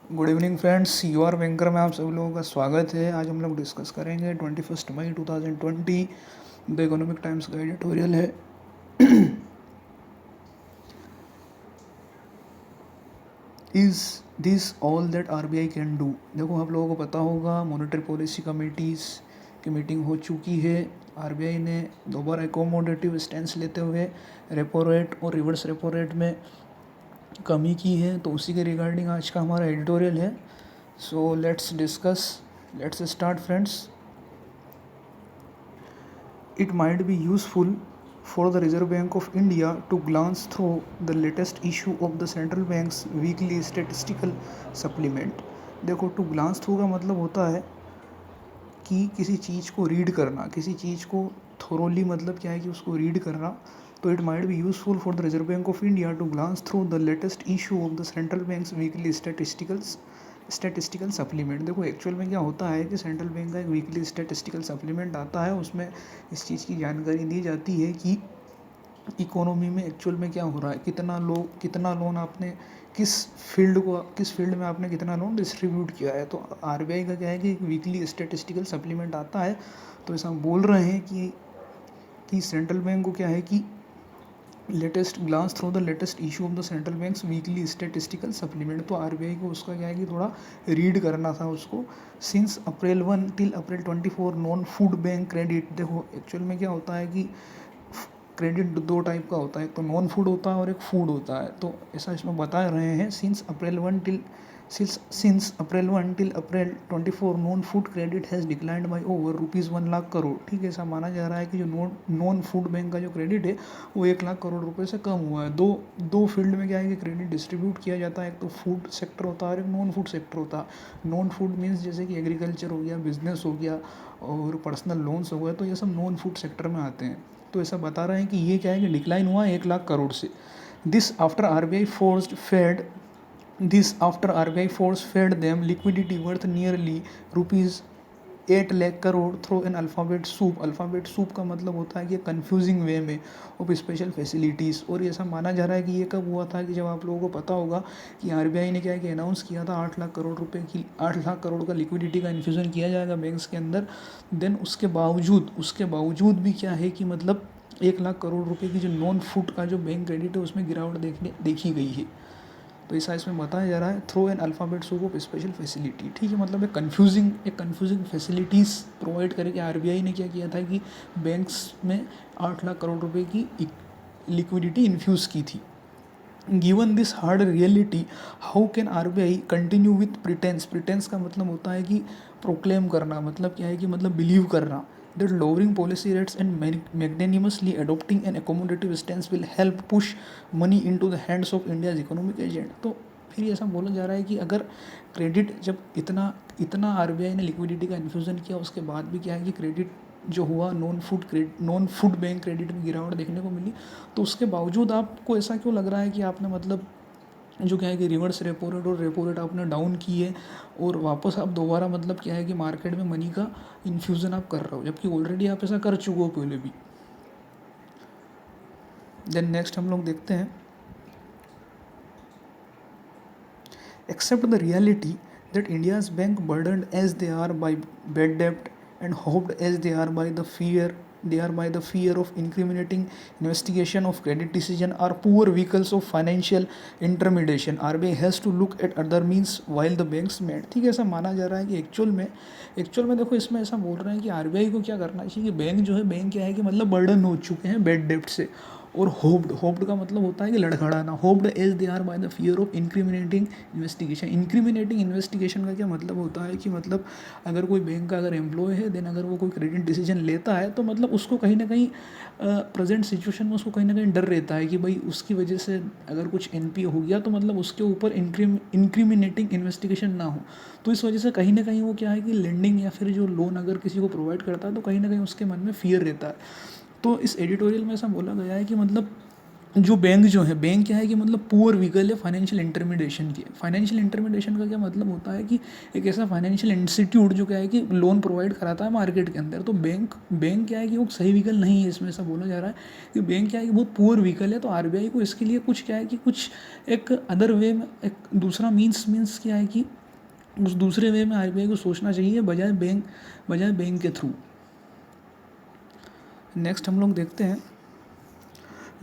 Good evening friends, you are banker में आप सभी लोगों का स्वागत है। आज हम लोग डिस्कस करेंगे 21 मई 2020 द इकोनॉमिक टाइम्स का एडिटोरियल है। Is this all that RBI can do. देखो, आप लोगों को पता होगा मॉनेटरी पॉलिसी कमेटीज़ की मीटिंग हो चुकी है। आरबीआई ने दोबारा एकोमोडेटिव स्टैंस लेते हुए रेपो रेट और रिवर्स रेपो रेट में कमी की है, तो उसी के रिगार्डिंग आज का हमारा एडिटोरियल है। So let's discuss. Let's start, friends. It might be useful for the Reserve Bank of India to glance through the latest issue of the central bank's weekly statistical supplement. देखो, to glance through का मतलब होता है कि किसी चीज़ को read करना, किसी चीज़ को थोरोली, मतलब क्या है कि उसको रीड करना। तो it might be useful for the Reserve Bank of India to glance through the latest issue of the central bank's weekly statistical supplement. देखो, एक्चुअल में क्या होता है कि सेंट्रल बैंक का एक वीकली स्टैटिस्टिकल सप्लीमेंट आता है। उसमें इस चीज़ की जानकारी दी जाती है कि इकोनॉमी में एक्चुअल में क्या हो रहा है, कितना लोन आपने किस फील्ड में आपने कितना लोन डिस्ट्रीब्यूट किया है। तो आरबीआई का क्या है कि एक वीकली स्टैटिस्टिकल सप्लीमेंट आता है। तो ऐसा हम बोल रहे हैं कि सेंट्रल बैंक को क्या है कि latest glance through the latest issue of the central bank's weekly statistical supplement. तो आरबीआई को उसका क्या है कि थोड़ा रीड करना था उसको। Since April 1 till April 24 non food bank credit. देखो, एक्चुअल में क्या होता है कि क्रेडिट दो टाइप का होता है, एक तो नॉन फूड होता है और एक फूड होता है। तो ऐसा इसमें बता रहे हैं, since April 1 till April 24 non food credit has declined by over ₹1,00,000 crore. ठीक है, ऐसा माना जा रहा है कि जो नॉन फूड बैंक का जो क्रेडिट है वो 1,00,000 करोड़ रुपये से कम हुआ है। दो फील्ड में क्या है कि क्रेडिट डिस्ट्रीब्यूट किया जाता है, एक तो फूड सेक्टर होता है और एक नॉन फूड सेक्टर होता है। नॉन फूड मीन्स जैसे कि एग्रीकल्चर हो गया, बिजनेस हो गया और पर्सनल लोन्स हो गए, तो ये सब नॉन फूड सेक्टर में आते हैं। तो ऐसा बता रहे हैं कि ये क्या है कि डिक्लाइन हुआ 1,00,000 करोड़ से। This after RBI forced fed this after RBI force fed them liquidity worth nearly ₹8,00,000 crore through an alphabet soup. Alphabet soup का मतलब होता है कि कंफ्यूजिंग वे में ऑफ स्पेशल फैसिलिटीज़। और ऐसा माना जा रहा है कि ये कब हुआ था कि जब आप लोगों को पता होगा कि आरबीआई ने क्या है कि अनाउंस किया था 8,00,000 करोड़ का लिक्विडिटी का इन्फ्यूज़न किया जाएगा बैंक्स के अंदर। देन उसके बावजूद भी क्या है कि मतलब 1,00,000 करोड़ रुपए की जो नॉन फूड का जो बैंक क्रेडिट है उसमें गिरावट देखी गई है। तो ऐसा इसमें बताया जा रहा है through an alphabet soup of special facility. ठीक है, मतलब एक कन्फ्यूजिंग फैसिलिटीज़ प्रोवाइड करके आरबीआई ने क्या किया था कि बैंक्स में 8,00,000 करोड़ रुपए की लिक्विडिटी इन्फ्यूज़ की थी। Given this hard reality, how can RBI continue with pretence का मतलब होता है कि प्रोक्लेम करना, मतलब क्या है कि मतलब बिलीव करना that lowering policy rates and magnanimously adopting an accommodative stance will help push money into the hands of India's economic agent। तो फिर ऐसा बोला जा रहा है कि अगर क्रेडिट जब इतना आरबीआई ने लिक्विडिटी का इन्फ्यूज़न किया, उसके बाद भी क्या है कि क्रेडिट जो हुआ नॉन फूड बैंक क्रेडिट में गिरावट देखने को मिली। तो उसके बावजूद आपको ऐसा क्यों लग रहा है कि आपने मतलब जो क्या है कि रिवर्स रेपो रेट और रेपो रेट आपने डाउन की है और वापस आप दोबारा मतलब क्या है कि मार्केट में मनी का इन्फ्यूज़न आप कर रहे हो, जबकि ऑलरेडी आप ऐसा कर चुके हो पहले भी। देन नेक्स्ट हम लोग देखते हैं, accept the reality that India's bank burdened as they are by bad डेप्ट and hoped as they are by the fear of incriminating investigation of credit decision are poor vehicles of financial intermediation. RBI has to look at other means while the banks met। ठीक है, ऐसा माना जा रहा है कि actual में देखो, इसमें ऐसा बोल रहे हैं कि आरबीआई को क्या करना चाहिए कि बैंक क्या है कि मतलब बर्डन हो चुके हैं बेड डेप्ट से। और होप्ड का मतलब होता है कि लड़खड़ाना। Hoped as they are by the fear of incriminating investigation का क्या मतलब होता है कि मतलब अगर कोई बैंक का अगर एम्प्लॉय है, देन अगर वो कोई क्रेडिट डिसीजन लेता है तो मतलब उसको कहीं ना कहीं प्रेजेंट सिचुएशन में उसको कहीं ना कहीं डर रहता है कि भाई उसकी वजह से अगर कुछ एनपीए हो गया तो मतलब उसके ऊपर इंक्रीमिनेटिंग इन्वेस्टिगेशन ना हो। तो इस वजह से कहीं ना कहीं वो क्या है कि लेंडिंग या फिर जो लोन अगर किसी को प्रोवाइड करता है तो कहीं ना कहीं उसके मन में फियर रहता है। तो इस एडिटोरियल में ऐसा बोला गया है कि मतलब जो बैंक जो है, बैंक क्या है कि मतलब पुअर व्हीकल है फाइनेंशियल इंटरमीडिएशन की। फाइनेंशियल इंटरमीडिएशन का क्या मतलब होता है कि एक ऐसा फाइनेंशियल इंस्टीट्यूट जो क्या है कि लोन प्रोवाइड कराता है मार्केट के अंदर। तो बैंक बैंक क्या है कि वो सही व्हीकल नहीं है, इसमें ऐसा बोला जा रहा है कि बैंक क्या है कि बहुत पुअर व्हीकल है। तो आरबीआई को इसके लिए कुछ क्या है कि कुछ एक अदर वे में, एक दूसरा मीन्स क्या है कि उस दूसरे वे में आरबीआई को सोचना चाहिए बजाय बैंक के थ्रू। नेक्स्ट हम लोग देखते हैं,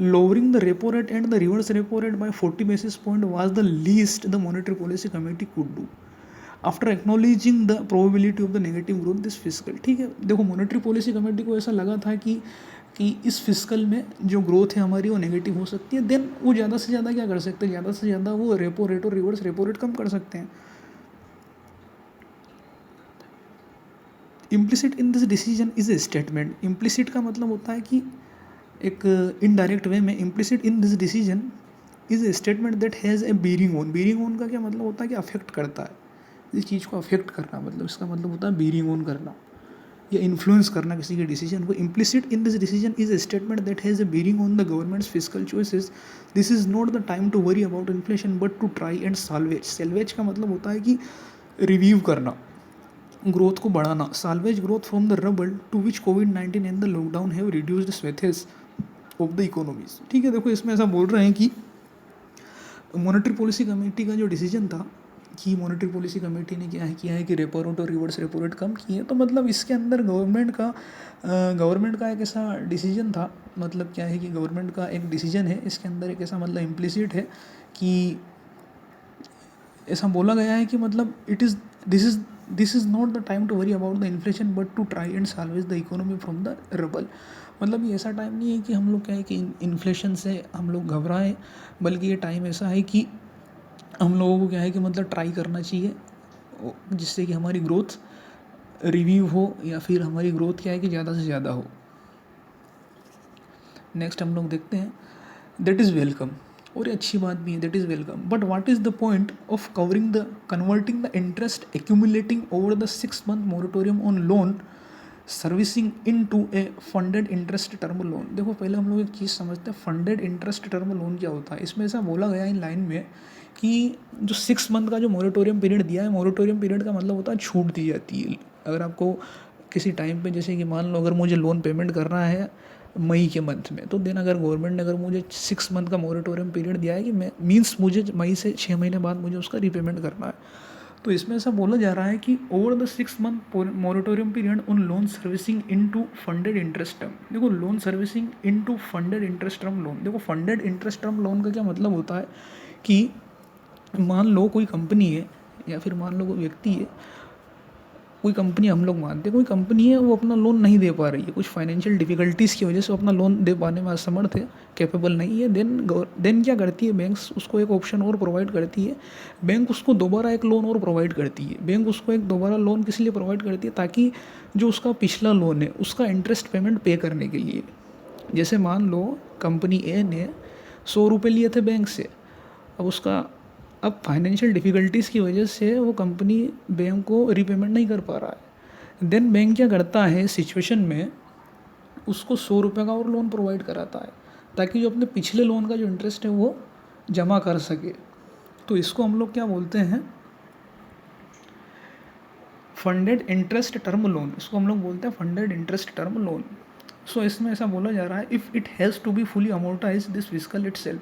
lowering the repo rate and the reverse repo rate by 40 basis point was the least the monetary policy committee could do after acknowledging the probability of the negative growth this fiscal। ठीक है, देखो monetary policy committee को ऐसा लगा था कि इस fiscal में जो ग्रोथ है हमारी वो नेगेटिव हो सकती है, देन वो ज़्यादा से ज़्यादा क्या कर सकते हैं, ज़्यादा से ज़्यादा वो रेपो रेट और रिवर्स रेपो रेट कम कर सकते हैं। Implicit in this decision is a statement. Implicit का मतलब होता है कि एक इनडायरेक्ट वे में, implicit in this decision is a statement that has a bearing on. Bearing on का क्या मतलब होता है कि अफेक्ट करता है, इस चीज़ को अफेक्ट करना, मतलब इसका मतलब होता है बीरिंग ऑन करना या इन्फ्लुएंस करना किसी के डिसीजन को। Implicit in this decision is a statement that has a bearing on the government's fiscal choices. This is not the time to worry about inflation but to try and salvage. Salvage का मतलब होता है कि review करना, growth को बढ़ाना। Salvage growth from the rubble to which कोविड-19 and the lockdown have reduced swathes of the economies. ठीक है, देखो इसमें ऐसा बोल रहे हैं कि मॉनेटरी पॉलिसी कमेटी का जो डिसीजन था कि मॉनेटरी पॉलिसी कमेटी ने क्या किया है कि रेपो रेट और रिवर्स रेपो रेट कम किए, तो मतलब इसके अंदर गवर्नमेंट का एक ऐसा डिसीजन था, मतलब क्या है कि गवर्नमेंट का एक डिसीजन है, इसके अंदर एक ऐसा मतलब इम्प्लिसिट है कि ऐसा बोला गया है कि मतलब this is not the time to worry about the inflation but to try and salvage the economy from the rubble. मतलब ये ऐसा टाइम नहीं है कि हम लोग क्या है कि इन्फ्लेशन से हम लोग घबराएं, बल्कि ये टाइम ऐसा है कि हम लोगों को क्या है कि मतलब ट्राई करना चाहिए जिससे कि हमारी ग्रोथ रिव्यू हो या फिर हमारी ग्रोथ क्या है कि ज़्यादा से ज़्यादा हो। नेक्स्ट हम लोग देखते हैं, दैट इज़ वेलकम। और ये अच्छी बात भी है, that is welcome, but what is the point of converting the interest accumulating over the 6 month moratorium on loan servicing into a funded interest term loan. देखो पहले हम लोग एक चीज़ समझते हैं, फंडेड इंटरेस्ट टर्म लोन क्या होता है। इसमें ऐसा बोला गया इन लाइन में कि जो 6 month का जो मोरेटोरियम पीरियड दिया है, मोरेटोरियम पीरियड का मतलब होता है छूट दी जाती है। अगर आपको किसी टाइम पे, जैसे कि मान लो अगर मुझे लोन पेमेंट करना है मई के मंथ में, तो देन अगर गवर्नमेंट ने अगर मुझे 6 month का मोरेटोरियम पीरियड दिया है कि मैं मीन्स मुझे मई से 6 महीने बाद मुझे उसका रीपेमेंट करना है, तो इसमें ऐसा बोला जा रहा है कि over the 6 month moratorium period on loan servicing into funded interest term. देखो loan servicing into funded interest term loan, देखो फंडेड इंटरेस्ट टर्म लोन का क्या मतलब होता है कि मान लो कोई कंपनी है या फिर मान लो कोई व्यक्ति है, कोई कंपनी हम लोग मानते हैं कोई कंपनी है, वो अपना लोन नहीं दे पा रही है, कुछ फाइनेंशियल डिफिकल्टीज़ की वजह से अपना लोन दे पाने में असमर्थ है, कैपेबल नहीं है। देन क्या करती है, बैंक्स उसको एक ऑप्शन और प्रोवाइड करती है, बैंक उसको दोबारा एक लोन और प्रोवाइड करती है। बैंक उसको एक दोबारा लोन किस लिए प्रोवाइड करती है, ताकि जो उसका पिछला लोन है उसका इंटरेस्ट पेमेंट पे करने के लिए। जैसे मान लो कंपनी ए ने 100 रुपये लिए थे बैंक से, अब फाइनेंशियल डिफ़िकल्टीज़ की वजह से वो कंपनी बैंक को रीपेमेंट नहीं कर पा रहा है। देन बैंक क्या करता है इस सिचुएशन में, उसको 100 रुपये का और लोन प्रोवाइड कराता है, ताकि जो अपने पिछले लोन का जो इंटरेस्ट है वो जमा कर सके। तो इसको हम लोग क्या बोलते हैं, फंडेड इंटरेस्ट टर्म लोन, इसको हम लोग बोलते हैं funded interest term loan. So इसमें ऐसा बोला जा रहा है, if it has to be fully amortise this fiscal itself.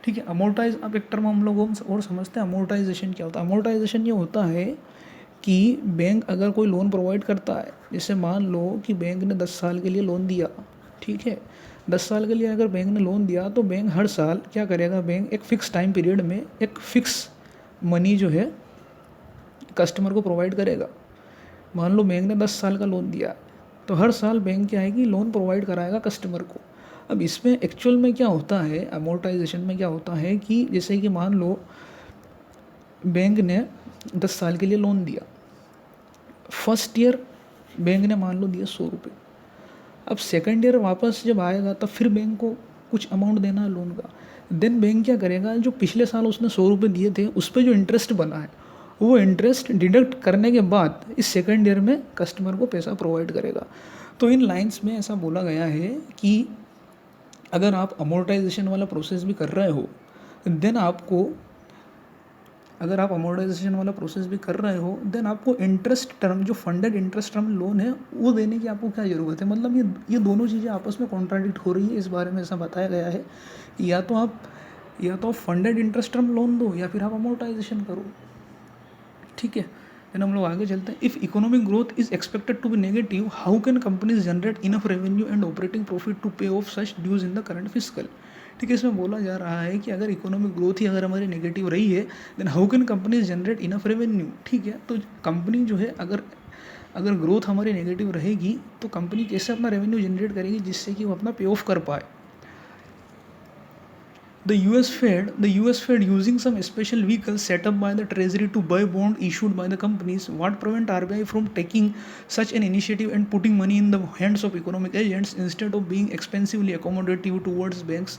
ठीक है, अमोर्टाइज, अब एक टर्म हम लोग और समझते हैं अमोर्टाइजेशन क्या होता है। अमोर्टाइजेशन ये होता है कि बैंक अगर कोई लोन प्रोवाइड करता है, जैसे मान लो कि बैंक ने 10 साल के लिए लोन दिया, ठीक है, 10 साल के लिए अगर बैंक ने लोन दिया, तो बैंक हर साल क्या करेगा, बैंक एक फ़िक्स टाइम पीरियड में एक फ़िक्स मनी जो है कस्टमर को प्रोवाइड करेगा। मान लो बैंक ने 10 साल का लोन दिया, तो हर साल बैंक क्या है कि लोन प्रोवाइड कराएगा कस्टमर को। अब इसमें एक्चुअल में क्या होता है, अमोर्टाइजेशन में क्या होता है कि जैसे कि मान लो बैंक ने 10 साल के लिए लोन दिया, फर्स्ट ईयर बैंक ने मान लो दिया 100 रुपये, अब सेकंड ईयर वापस जब आएगा तब फिर बैंक को कुछ अमाउंट देना है लोन का। देन बैंक क्या करेगा, जो पिछले साल उसने 100 रुपये दिए थे उस पर जो इंटरेस्ट बना है वो इंटरेस्ट डिडक्ट करने के बाद इस सेकंड ईयर में कस्टमर को पैसा प्रोवाइड करेगा। तो इन लाइंस में ऐसा बोला गया है कि अगर आप अमोर्टाइजेशन वाला प्रोसेस भी कर रहे हो देन आपको अगर आप अमोर्टाइजेशन वाला प्रोसेस भी कर रहे हो देन आपको इंटरेस्ट टर्म जो फंडेड इंटरेस्ट टर्म लोन है वो देने की आपको क्या ज़रूरत है। मतलब ये दोनों चीज़ें आपस में कॉन्ट्राडिक्ट हो रही है। इस बारे में ऐसा बताया गया है कि या तो आप फंडेड इंटरेस्ट टर्म लोन दो या फिर आप अमोर्टाइजेशन करो। ठीक है, देन हम लोग आगे चलते हैं। If economic growth is expected to be negative how can companies generate enough revenue and operating profit to pay off such dues in the current fiscal. ठीक है, इसमें बोला जा रहा है कि अगर इकोनॉमिक ग्रोथ ही अगर हमारी नेगेटिव रही है then how can companies generate enough revenue. ठीक है, तो कंपनी जो है अगर ग्रोथ हमारी नेगेटिव रहेगी तो कंपनी कैसे अपना रेवेन्यू जनरेट करेगी जिससे कि वो अपना पे ऑफ कर पाए। The US Fed using some special vehicles set up by the Treasury to buy bond issued by the companies. What prevent RBI from taking such an initiative and putting money in the hands of economic agents instead of being expensively accommodative towards banks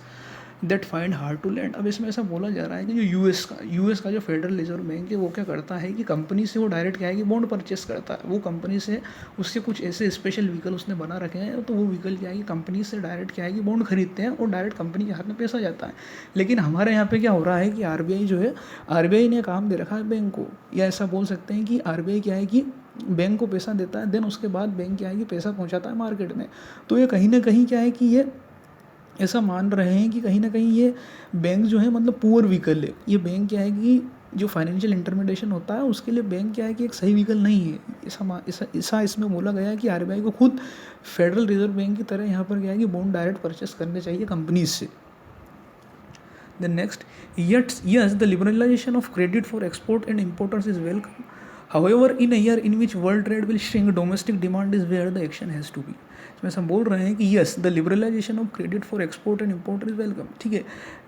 that find hard to land. अब इसमें ऐसा बोला जा रहा है कि जो US का जो फेडरल रिजर्व बैंक है वो क्या करता है कि कंपनी से वो डायरेक्ट क्या है कि बॉन्ड परचेस करता है। वो कंपनी से उसके कुछ ऐसे स्पेशल व्हीकल उसने बना रखे हैं तो वो व्हीकल क्या है कि कंपनी से डायरेक्ट क्या है कि बॉन्ड खरीदते हैं और डायरेक्ट कंपनी के हाथ में पैसा जाता है। लेकिन हमारे यहाँ पे क्या हो रहा है कि आरबीआई जो है आरबीआई ने काम दे रखा है बैंक को, या ऐसा बोल सकते हैं कि आरबीआई क्या है कि बैंक को पैसा देता है देन उसके बाद बैंक क्या है कि पैसा पहुँचाता है मार्केट में। तो ये कहीं ना कहीं क्या है कि ये ऐसा मान रहे हैं कि कहीं ना कहीं ये बैंक जो है मतलब पुअर व्हीकल है। ये बैंक क्या है कि जो फाइनेंशियल इंटरमीडिएशन होता है उसके लिए बैंक क्या है कि एक सही व्हीकल नहीं है। ऐसा इसमें बोला गया है कि आरबीआई को खुद फेडरल रिजर्व बैंक की तरह यहाँ पर क्या है कि बॉन्ड डायरेक्ट परचेस करने चाहिए कंपनीज से। Then next, yes, the liberalization of credit for export and importers is welcome. However, in a year in which world trade will shrink, domestic demand is where the action has to be. इसमें हम बोल रहे हैं कि yes the liberalisation of credit for export and importer is welcome. ठीक है,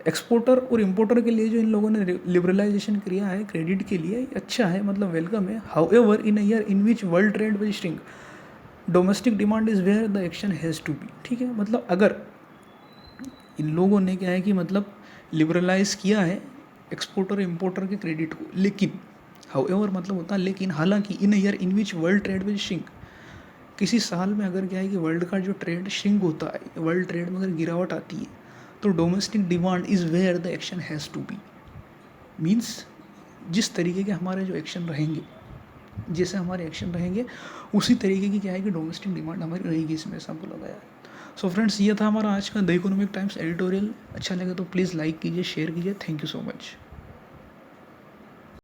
exporter और importer के लिए जो इन लोगों ने लिबरलाइजेशन किया है क्रेडिट के लिए अच्छा है, मतलब वेलकम है। However in a year in which world trade will shrink domestic demand is where the action has to be. ठीक है, मतलब अगर इन लोगों ने क्या है कि मतलब लिबरलाइज किया है एक्सपोर्टर इम्पोर्टर के क्रेडिट को, लेकिन हाउएवर मतलब होता है लेकिन, हालांकि in year in which world trade will shrink, किसी साल में अगर क्या है कि वर्ल्ड का जो ट्रेड श्रिंक होता है, वर्ल्ड ट्रेड में अगर गिरावट आती है तो domestic demand is where the action has to be. Means जिस तरीके के हमारे जो एक्शन रहेंगे, जैसे हमारे एक्शन रहेंगे उसी तरीके की क्या है कि डोमेस्टिक डिमांड हमारी रहेगी, इसमें ऐसा बोला गया है। सो फ्रेंड्स, ये था हमारा आज का द इकोनॉमिक टाइम्स एडिटोरियल। अच्छा लगे तो प्लीज़ लाइक कीजिए, शेयर कीजिए। Thank you so much.